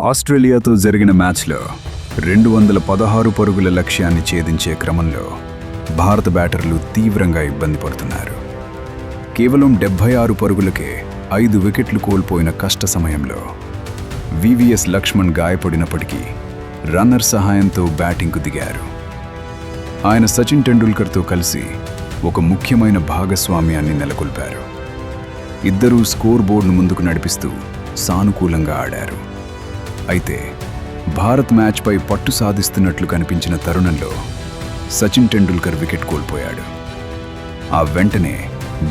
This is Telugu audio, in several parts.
ఆస్ట్రేలియాతో జరిగిన మ్యాచ్లో 216 పరుగుల లక్ష్యాన్ని ఛేదించే క్రమంలో భారత బ్యాటర్లు తీవ్రంగా ఇబ్బంది పడుతున్నారు. కేవలం 76 పరుగులకే 5 వికెట్లు కోల్పోయిన కష్ట సమయంలో వివిఎస్ లక్ష్మణ్ గాయపడినప్పటికీ రన్నర్ సహాయంతో బ్యాటింగ్కు దిగారు. ఆయన సచిన్ టెండూల్కర్తో కలిసి ఒక ముఖ్యమైన భాగస్వామ్యాన్ని నెలకొల్పారు. ఇద్దరూ స్కోర్ బోర్డును ముందుకు నడిపిస్తూ సానుకూలంగా ఆడారు. అయితే భారత్ మ్యాచ్పై పట్టు సాధిస్తున్నట్లు కనిపించిన తరుణంలో సచిన్ టెండూల్కర్ వికెట్ కోల్పోయాడు. ఆ వెంటనే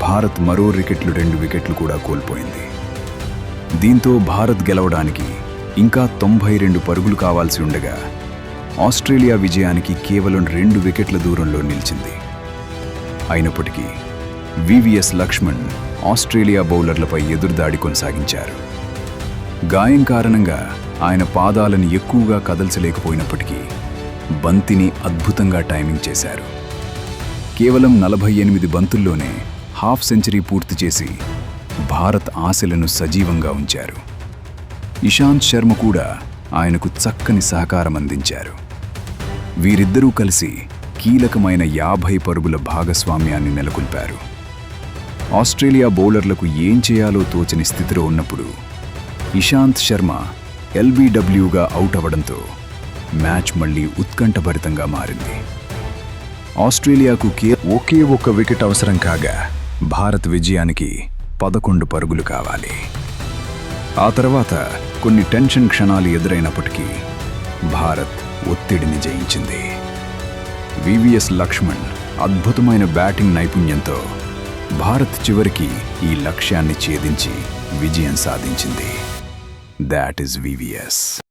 భారత్ మరో 2 వికెట్లు కూడా కోల్పోయింది. దీంతో భారత్ గెలవడానికి ఇంకా 92 పరుగులు కావాల్సి ఉండగా ఆస్ట్రేలియా విజయానికి కేవలం 2 వికెట్ల దూరంలో నిలిచింది. అయినప్పటికీ వివిఎస్ లక్ష్మణ్ ఆస్ట్రేలియా బౌలర్లపై ఎదురుదాడి కొనసాగించారు. గాయం కారణంగా ఆయన పాదాలను ఎక్కువగా కదల్చలేకపోయినప్పటికీ బంతిని అద్భుతంగా టైమింగ్ చేశారు. కేవలం 48 బంతుల్లోనే హాఫ్ సెంచరీ పూర్తి చేసి భారత్ ఆశలను సజీవంగా ఉంచారు. ఇషాంత్ శర్మ కూడా ఆయనకు చక్కని సహకారం అందించారు. వీరిద్దరూ కలిసి కీలకమైన 50 పరుగుల భాగస్వామ్యాన్ని నెలకొల్పారు. ఆస్ట్రేలియా బౌలర్లకు ఏం చేయాలో తోచని స్థితిలో ఉన్నప్పుడు ఇషాంత్ శర్మ ఎల్బీడబ్ల్యూగా అవుట్ అవ్వడంతో మ్యాచ్ మళ్లీ ఉత్కంఠభరితంగా మారింది. ఆస్ట్రేలియాకు ఒకే ఒక్క వికెట్ అవసరం కాగా భారత్ విజయానికి 11 పరుగులు కావాలి. ఆ తర్వాత కొన్ని టెన్షన్ క్షణాలు ఎదురైనప్పటికీ భారత్ ఒత్తిడిని జయించింది. వివిఎస్ లక్ష్మణ్ అద్భుతమైన బ్యాటింగ్ నైపుణ్యంతో భారత్ చివరికి ఈ లక్ష్యాన్ని ఛేదించి విజయం సాధించింది. That is VVS.